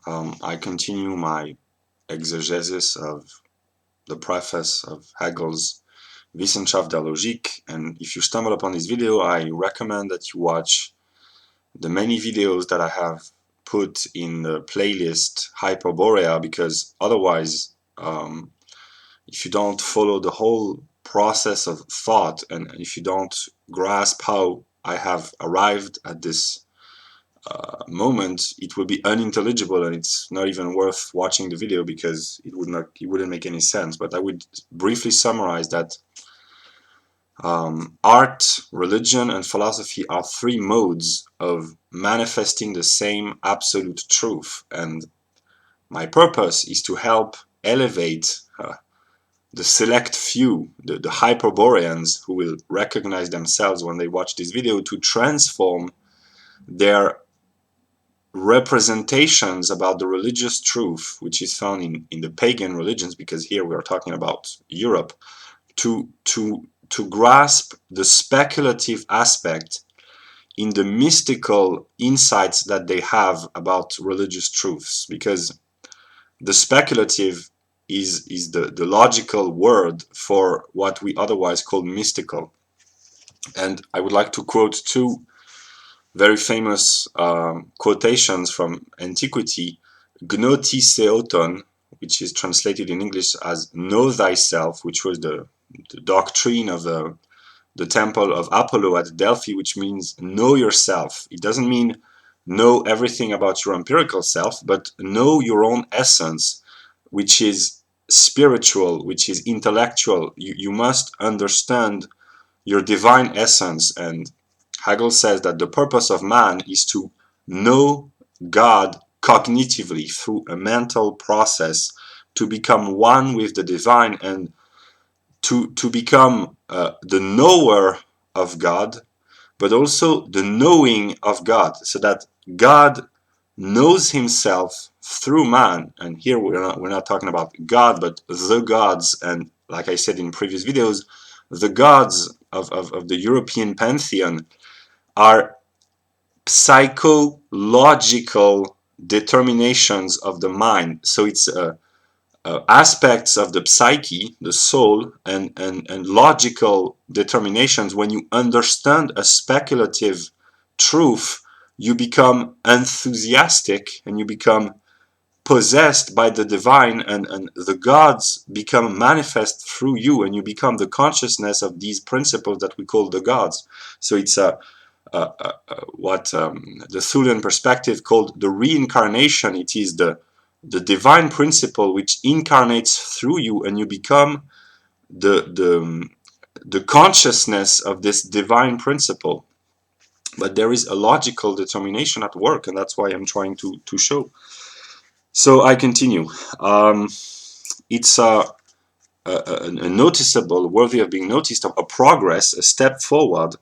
I continue my exegesis of the preface of Hegel's Wissenschaft der Logik, and if you stumble upon this video, I recommend that you watch the many videos that I have put in the playlist Hyperborea, because otherwise, if you don't follow the whole process of thought, and if you don't grasp how I have arrived at this moment, it will be unintelligible, and it's not even worth watching the video because it wouldn't make any sense. But I would briefly summarize that art, religion, and philosophy are three modes of manifesting the same absolute truth, and my purpose is to help elevate the select few, the Hyperboreans, who will recognize themselves when they watch this video, to transform their representations about the religious truth, which is found in the pagan religions, because here we are talking about Europe, to grasp the speculative aspect in the mystical insights that they have about religious truths, because the speculative is the logical word for what we otherwise call mystical. And I would like to quote two very famous quotations from antiquity. Gnoti seoton, which is translated in English as know thyself, which was the doctrine of the temple of Apollo at Delphi, which means know yourself. It doesn't mean know everything about your empirical self, but know your own essence, which is spiritual, which is intellectual. You must understand your divine essence. And Hegel says that the purpose of man is to know God cognitively through a mental process, to become one with the divine, and to become the knower of God, but also the knowing of God, so that God knows himself through man. And here we're not talking about God, but the gods. And like I said in previous videos, the gods of the European pantheon are psychological determinations of the mind. So it's aspects of the psyche, the soul, and logical determinations. When you understand a speculative truth, you become enthusiastic and you become possessed by the divine, and the gods become manifest through you, and you become the consciousness of these principles that we call the gods. So it's what the Thulian perspective called the reincarnation. It is the divine principle which incarnates through you, and you become the consciousness of this divine principle. But there is a logical determination at work, and that's why I'm trying to show. So I continue. It's a noticeable, worthy of being noticed, of a progress, a step forward,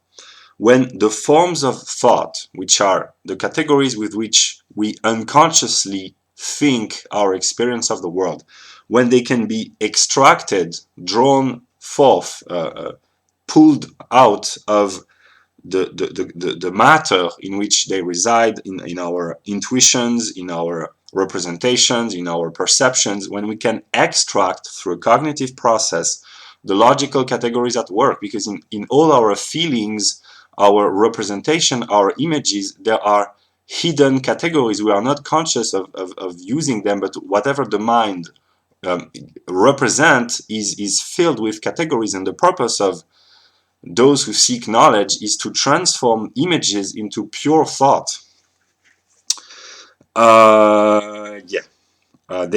when the forms of thought, which are the categories with which we unconsciously think our experience of the world, when they can be extracted, drawn forth, pulled out of the matter in which they reside, in our intuitions, in our representations, in our perceptions, when we can extract through a cognitive process the logical categories at work, because in all our feelings, our representation, our images, there are hidden categories. We are not conscious of using them, but whatever the mind represent is filled with categories, and the purpose of those who seek knowledge is to transform images into pure thought. They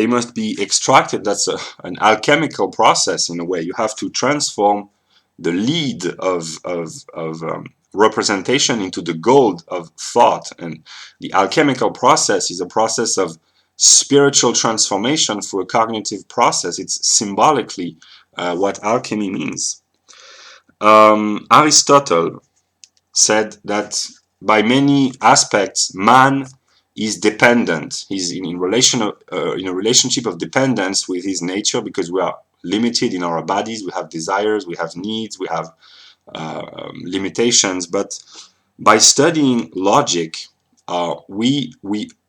must be extracted. That's an alchemical process in a way. You have to transform the lead of representation into the gold of thought. And the alchemical process is a process of spiritual transformation through a cognitive process. It's symbolically what alchemy means. Aristotle said that by many aspects, man is dependent. He's in a relationship of dependence with his nature, because we are limited in our bodies. We have desires, we have needs, we have limitations. But by studying logic, we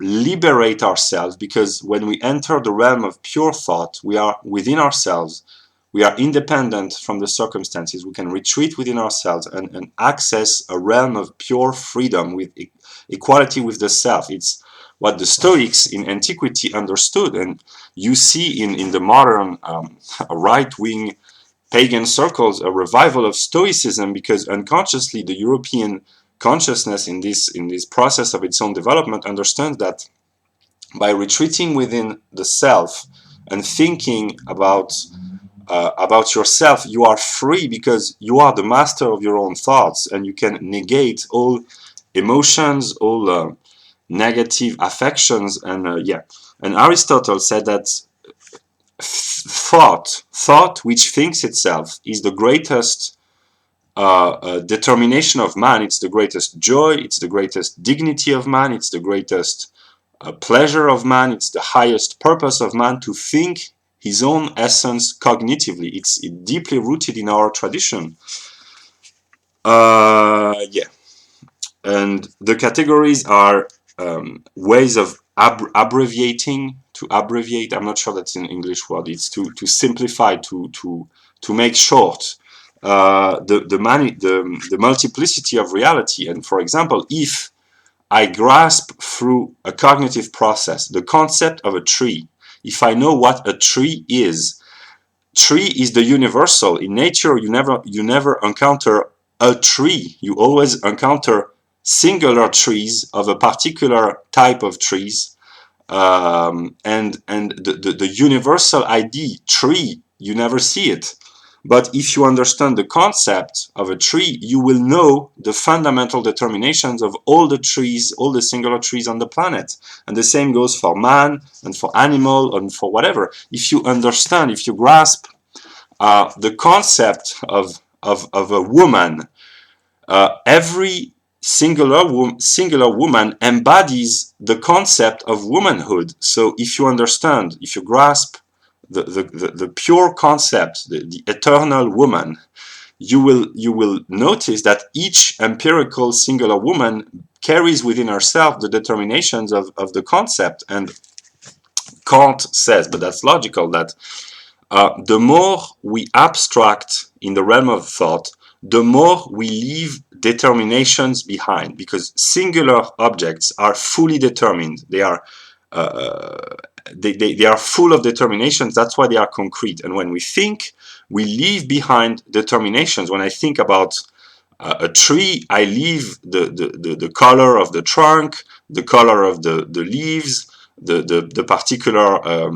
liberate ourselves, because when we enter the realm of pure thought, we are within ourselves. We are independent from the circumstances. We can retreat within ourselves and access a realm of pure freedom with equality with the self. It's what the Stoics in antiquity understood, and you see in the modern right-wing pagan circles a revival of Stoicism, because unconsciously the European consciousness in this process of its own development understands that by retreating within the self and thinking about yourself, you are free, because you are the master of your own thoughts, and you can negate all emotions, all negative affections, and yeah. And Aristotle said that thought which thinks itself is the greatest determination of man. It's the greatest joy, it's the greatest dignity of man, it's the greatest pleasure of man, it's the highest purpose of man, to think his own essence cognitively. It's deeply rooted in our tradition. Yeah. And the categories are ways of abbreviating. To abbreviate, I'm not sure that's an English word. It's to simplify, to make short the multiplicity of reality. And for example, if I grasp through a cognitive process the concept of a tree, if I know what a tree is the universal. In nature, you never encounter a tree. You always encounter singular trees of a particular type of trees, and the universal ID tree, you never see it. But if you understand the concept of a tree, you will know the fundamental determinations of all the trees, all the singular trees on the planet. And the same goes for man and for animal and for whatever. If you understand, if you grasp the concept of a woman, every singular woman embodies the concept of womanhood. So if you understand, if you grasp the pure concept, the eternal woman, you will notice that each empirical singular woman carries within herself the determinations of the concept. And Kant says, but that's logical, that the more we abstract in the realm of thought, the more we leave determinations behind, because singular objects are fully determined. They are they are full of determinations. That's why they are concrete. And when we think, we leave behind determinations. When I think about a tree, I leave the color of the trunk, the color of the leaves, the particular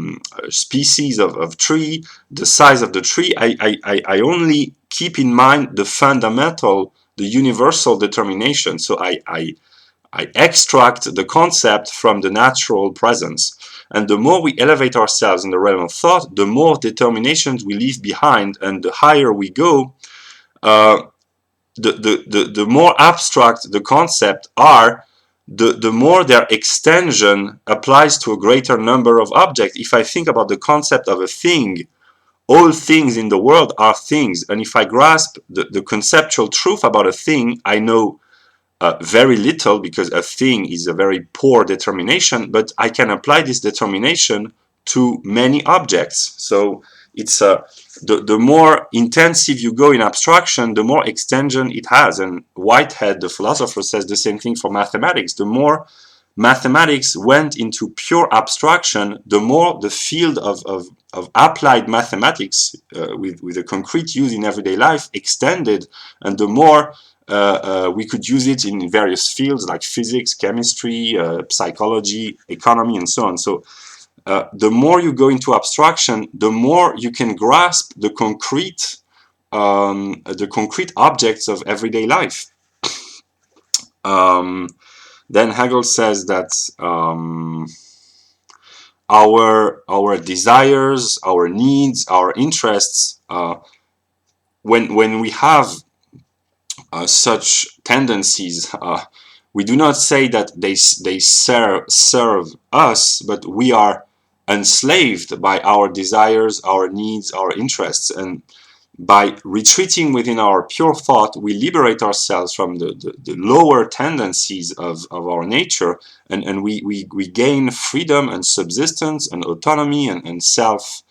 species of tree, the size of the tree. I only keep in mind the fundamental, the universal determination. So I extract the concept from the natural presence. And the more we elevate ourselves in the realm of thought, the more determinations we leave behind, and the higher we go, the more abstract the concept are, the more their extension applies to a greater number of objects. If I think about the concept of a thing, all things in the world are things. And if I grasp the conceptual truth about a thing, I know very little, because a thing is a very poor determination, but I can apply this determination to many objects. So it's the more intensive you go in abstraction, the more extension it has. And Whitehead, the philosopher, says the same thing for mathematics. The more mathematics went into pure abstraction, the more the field of applied mathematics with a concrete use in everyday life extended, and the more we could use it in various fields like physics, chemistry, psychology, economy, and so on. So the more you go into abstraction, the more you can grasp the concrete objects of everyday life. Then Hegel says that our desires, our needs, our interests, when we have such tendencies, we do not say that they serve us, but we are enslaved by our desires, our needs, our interests. And by retreating within our pure thought, we liberate ourselves from the lower tendencies of our nature, and we gain freedom and subsistence and autonomy and self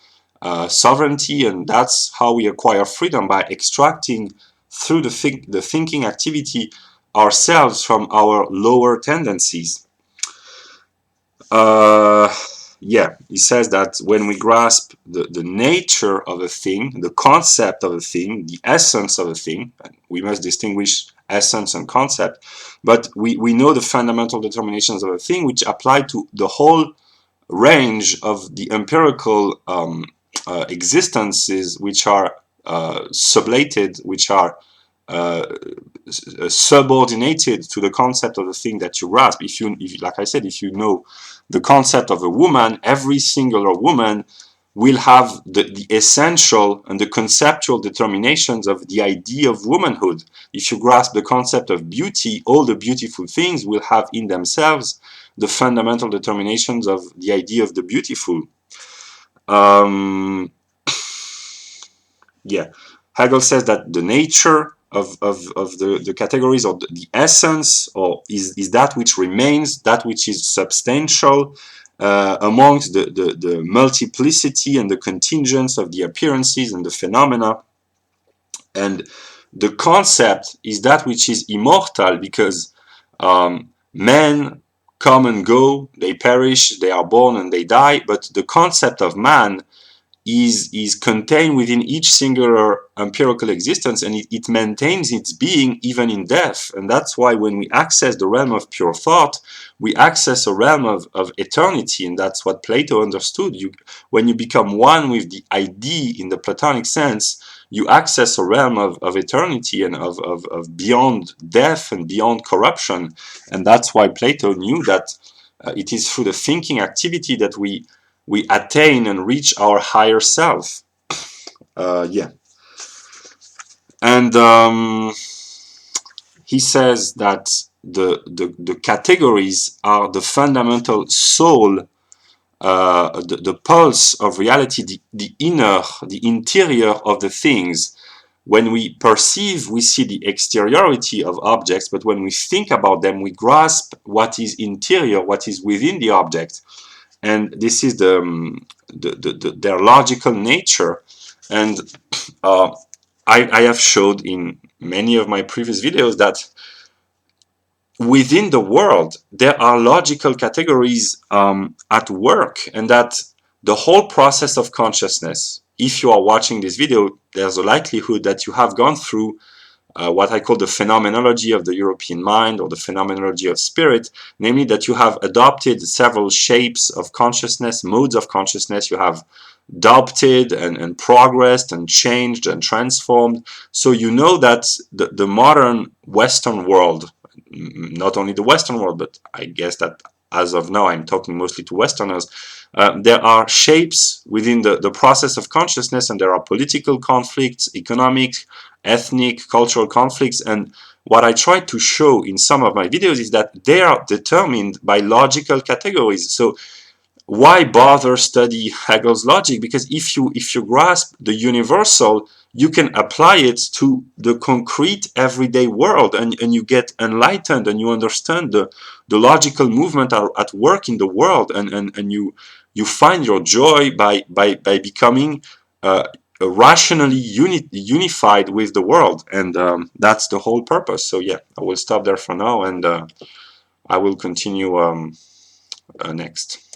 sovereignty. And that's how we acquire freedom, by extracting through the thinking activity ourselves from our lower tendencies. Yeah, he says that when we grasp the nature of a thing, the concept of a thing, the essence of a thing, we must distinguish essence and concept, but we know the fundamental determinations of a thing, which apply to the whole range of the empirical existences, which are sublated, which are uh, subordinated to the concept of the thing that you grasp. If, like I said, if you know the concept of a woman, every singular woman will have the essential and the conceptual determinations of the idea of womanhood. If you grasp the concept of beauty, all the beautiful things will have in themselves the fundamental determinations of the idea of the beautiful. Um, yeah, Hegel says that the nature of the categories, or the essence, or is that which remains, that which is substantial amongst the multiplicity and the contingents of the appearances and the phenomena. And the concept is that which is immortal, because men come and go, they perish, they are born and they die, but the concept of man is contained within each singular empirical existence, and it maintains its being even in death. And that's why when we access the realm of pure thought, we access a realm of eternity, and that's what Plato understood. When you become one with the idea in the Platonic sense, you access a realm of eternity and of beyond death and beyond corruption. And that's why Plato knew that it is through the thinking activity that we attain and reach our higher self. Yeah. And he says that the categories are the fundamental soul, the pulse of reality, the inner, the interior of the things. When we perceive, we see the exteriority of objects, but when we think about them, we grasp what is interior, what is within the object. And this is their logical nature. And uh, I have showed in many of my previous videos that within the world there are logical categories at work, and that the whole process of consciousness, if you are watching this video, there's a likelihood that you have gone through what I call the phenomenology of the European mind, or the phenomenology of spirit, namely that you have adopted several shapes of consciousness, modes of consciousness. You have adopted and progressed and changed and transformed. So you know that the modern Western world, not only the Western world, but I guess that as of now I'm talking mostly to Westerners, there are shapes within the process of consciousness, and there are political conflicts, economic, ethnic, cultural conflicts. And what I try to show in some of my videos is that they are determined by logical categories. So why bother study Hegel's logic? Because if you grasp the universal, you can apply it to the concrete everyday world, and you get enlightened, and you understand the logical movement are at work in the world, and you find your joy by becoming rationally unified with the world. And that's the whole purpose. So yeah, I will stop there for now, and I will continue next.